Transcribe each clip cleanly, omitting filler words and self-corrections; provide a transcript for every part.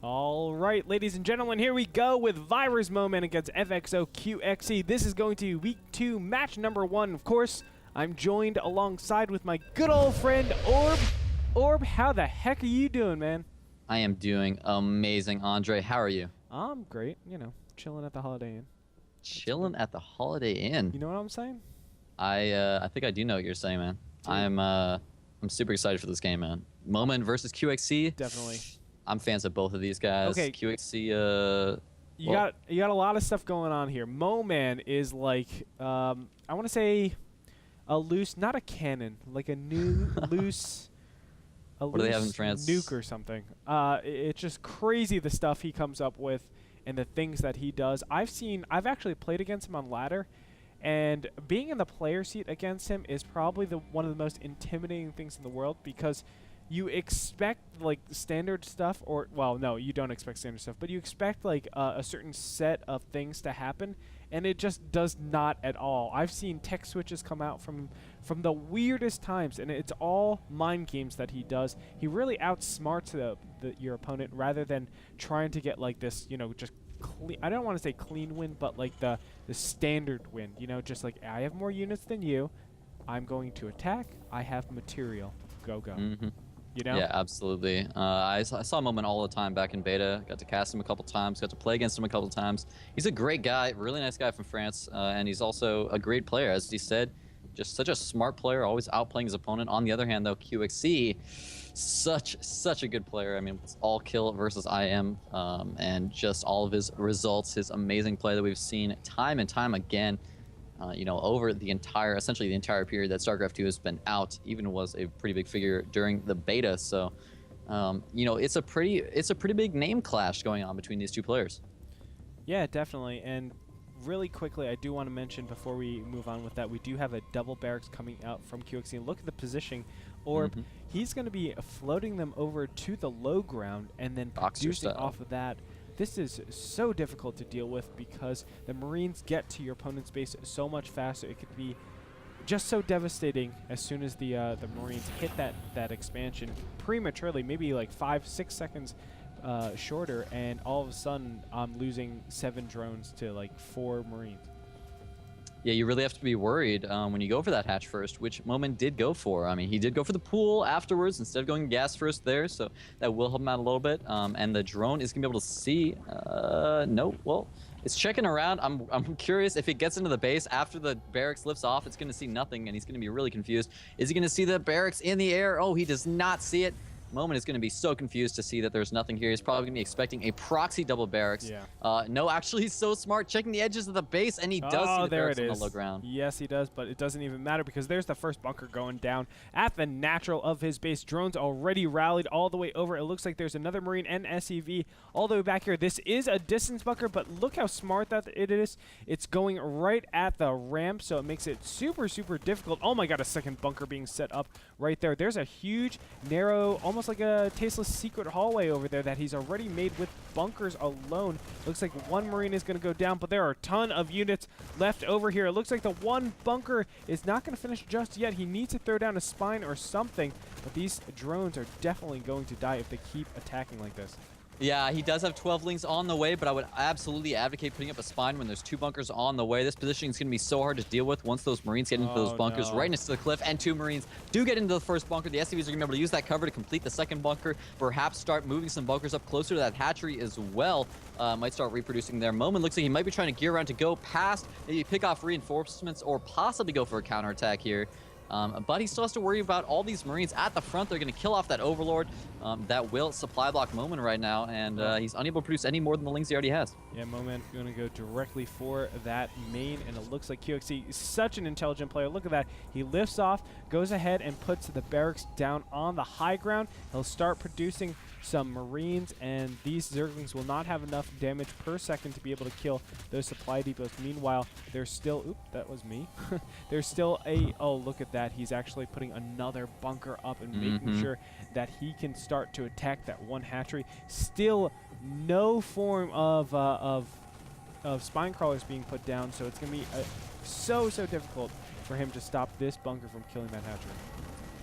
All right, ladies and gentlemen, here we go with Virus MoMaN against FXO QXE. This is going to be week 2, match number 1. Of course, I'm joined alongside with my good old friend Orb. Orb, how the heck are you doing, man? I am doing amazing, Andre. How are you? I'm great. You know, chilling at the Holiday Inn. Chilling at the Holiday Inn. You know what I'm saying? I think I do know what you're saying, man. I'm super excited for this game, man. MoMaN versus QXE. Definitely. I'm fans of both of these guys. Okay. QXE. You got a lot of stuff going on here. MoMaN is like I want to say a loose, not a cannon, like a new loose. What do they have in France? Nuke or something. It's just crazy the stuff he comes up with and the things that he does. I've actually played against him on ladder, and being in the player seat against him is probably one of the most intimidating things in the world, because you expect like standard stuff, or well, no, you don't expect standard stuff, but you expect like a certain set of things to happen, and it just does not at all. I've seen tech switches come out from the weirdest times, and it's all mind games that he does. He really outsmarts your opponent rather than trying to get like this, you know, just clean. I don't want to say clean win, but like the standard win. You know, just like, I have more units than you. I'm going to attack. I have material. Go. Mm-hmm. You know? Yeah, absolutely. I saw MoMaN all the time back in beta. Got to cast him a couple times. Got to play against him a couple times. He's a great guy, really nice guy from France, and he's also a great player, as he said. Just such a smart player, always outplaying his opponent. On the other hand, though, QXE, such a good player. I mean, it's all kill versus IM, and just all of his results, his amazing play that we've seen time and time again. You know, over essentially the entire period that Starcraft 2 has been out, even was a pretty big figure during the beta. So, you know, it's a pretty big name clash going on between these two players. Yeah, definitely. And really quickly, I do want to mention before we move on with that, we do have a double barracks coming out from QXE. And look at the positioning. Orb, he's going to be floating them over to the low ground and then producing off of that. This is so difficult to deal with because the Marines get to your opponent's base so much faster. It could be just so devastating as soon as the Marines hit that expansion prematurely, maybe like 5-6 seconds shorter, and all of a sudden I'm losing 7 drones to like 4 Marines. Yeah, you really have to be worried when you go for that hatch first, which MoMaN did go for. I mean, he did go for the pool afterwards instead of going gas first there, so that will help him out a little bit. And the drone is going to be able to see. No, well, it's checking around. I'm curious if it gets into the base after the barracks lifts off. It's going to see nothing, and he's going to be really confused. Is he going to see the barracks in the air? Oh, he does not see it. MoMaN is going to be so confused to see that there's nothing here. He's probably going to be expecting a proxy double barracks. Yeah. No, actually, he's so smart, checking the edges of the base, and he does see the barracks on the low ground. Yes, he does, but it doesn't even matter because there's the first bunker going down at the natural of his base. Drones already rallied all the way over. It looks like there's another Marine and SEV all the way back here. This is a distance bunker, but look how smart that it is. It's going right at the ramp, so it makes it super, super difficult. Oh my god, a second bunker being set up right there. There's a huge, narrow, almost like a tasteless secret hallway over there that he's already made with bunkers alone. Looks like one Marine is going to go down, but there are a ton of units left over here. It looks like the one bunker is not going to finish just yet. He needs to throw down a spine or something, but these drones are definitely going to die if they keep attacking like this. Yeah, he does have 12 lings on the way, but I would absolutely advocate putting up a spine when there's 2 bunkers on the way. This positioning is going to be so hard to deal with once those Marines get into those bunkers right into the cliff, and 2 Marines do get into the first bunker. The SCVs are going to be able to use that cover to complete the second bunker, perhaps start moving some bunkers up closer to that hatchery as well. Might start reproducing there. MoMaN looks like he might be trying to gear around to go past, maybe pick off reinforcements, or possibly go for a counterattack here. But he still has to worry about all these Marines at the front. They're going to kill off that Overlord that will supply block MoMaN right now, and he's unable to produce any more than the lings he already has. Yeah, MoMaN going to go directly for that main, and it looks like QXE is such an intelligent player. Look at that. He lifts off, goes ahead, and puts the barracks down on the high ground. He'll start producing some Marines, and these Zerglings will not have enough damage per second to be able to kill those supply depots. Meanwhile, there's still, oop, that was me. There's still a, oh, look at that. He's actually putting another bunker up and making sure that he can start to attack that one hatchery. Still no form of spine crawlers being put down, so it's going to be so difficult for him to stop this bunker from killing that hatchery.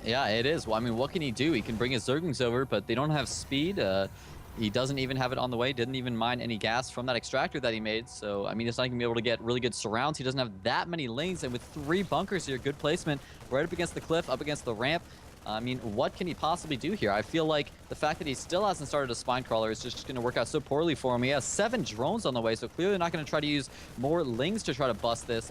Yeah, it is. Well, I mean, what can he do? He can bring his Zerglings over, but they don't have speed. He doesn't even have it on the way, didn't even mine any gas from that extractor that he made. So, I mean, it's not going to be able to get really good surrounds. He doesn't have that many lanes, and with 3 bunkers here, good placement, right up against the cliff, up against the ramp. I mean, what can he possibly do here? I feel like the fact that he still hasn't started a spine crawler is just going to work out so poorly for him. He has 7 drones on the way, so clearly not going to try to use more lings to try to bust this.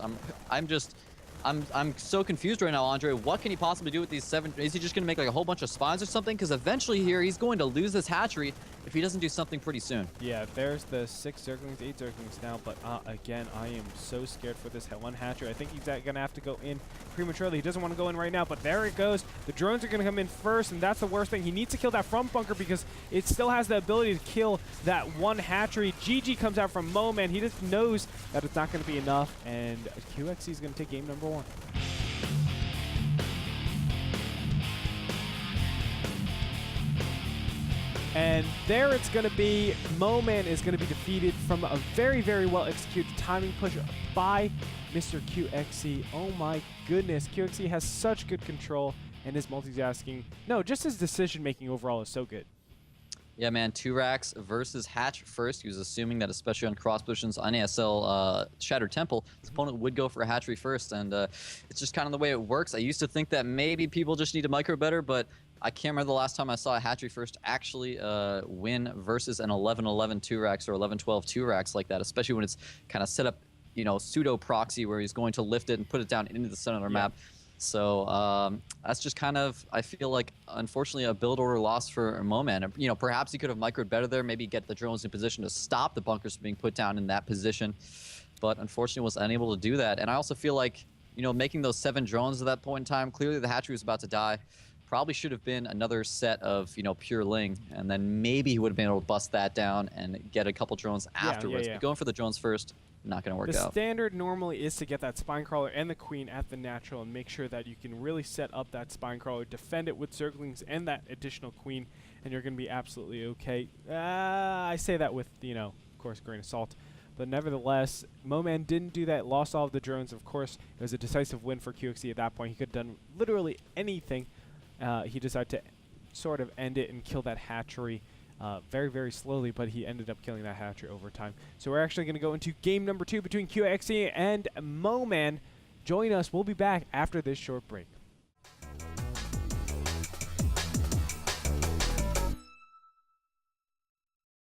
I'm so confused right now, Andre. What can he possibly do with these 7? Is he just going to make like a whole bunch of spines or something? Because eventually here, he's going to lose this hatchery if he doesn't do something pretty soon. Yeah, there's the 6 zerglings, 8 zerglings now, but again, I am so scared for this 1 hatchery. I think he's going to have to go in prematurely. He doesn't want to go in right now, but there it goes. The drones are going to come in first, and that's the worst thing. He needs to kill that front bunker because it still has the ability to kill that 1 hatchery. GG comes out from MoMaN. He just knows that it's not going to be enough, and QXC is going to take game number 1. And there it's going to be. MoMaN is going to be defeated from a very, very well executed timing push by Mr. QXC. Oh my goodness. QXC has such good control, and his multitasking. No, just his decision making overall is so good. Yeah, man, 2 racks versus Hatch first. He was assuming that, especially on cross positions on NASL Shattered Temple, his opponent would go for a hatchery first, and it's just kind of the way it works. I used to think that maybe people just need to micro better, but I can't remember the last time I saw a hatchery first actually win versus an 11-11 2 racks or 11-12 2 racks like that, especially when it's kind of set up, you know, pseudo proxy where he's going to lift it and put it down into the center of the map. So that's just kind of, I feel like, unfortunately, a build order loss for MoMaN. You know, perhaps he could have microed better there, maybe get the drones in position to stop the bunkers from being put down in that position. But unfortunately was unable to do that. And I also feel like, you know, making those 7 drones at that point in time, clearly the hatchery was about to die. Probably should have been another set of, you know, pure ling, and then maybe he would have been able to bust that down and get a couple drones afterwards. But going for the drones first, not going to work out. The standard normally is to get that spine crawler and the queen at the natural and make sure that you can really set up that spine crawler, defend it with zerglings and that additional queen, and you're going to be absolutely okay. I say that with, you know, of course, grain of salt. But nevertheless, MoMaN didn't do that, lost all of the drones. Of course, it was a decisive win for QXC at that point. He could have done literally anything. He decided to sort of end it and kill that hatchery very, very slowly, but he ended up killing that hatchery over time. So we're actually going to go into game number 2 between QXC and MoMaN. Join us. We'll be back after this short break.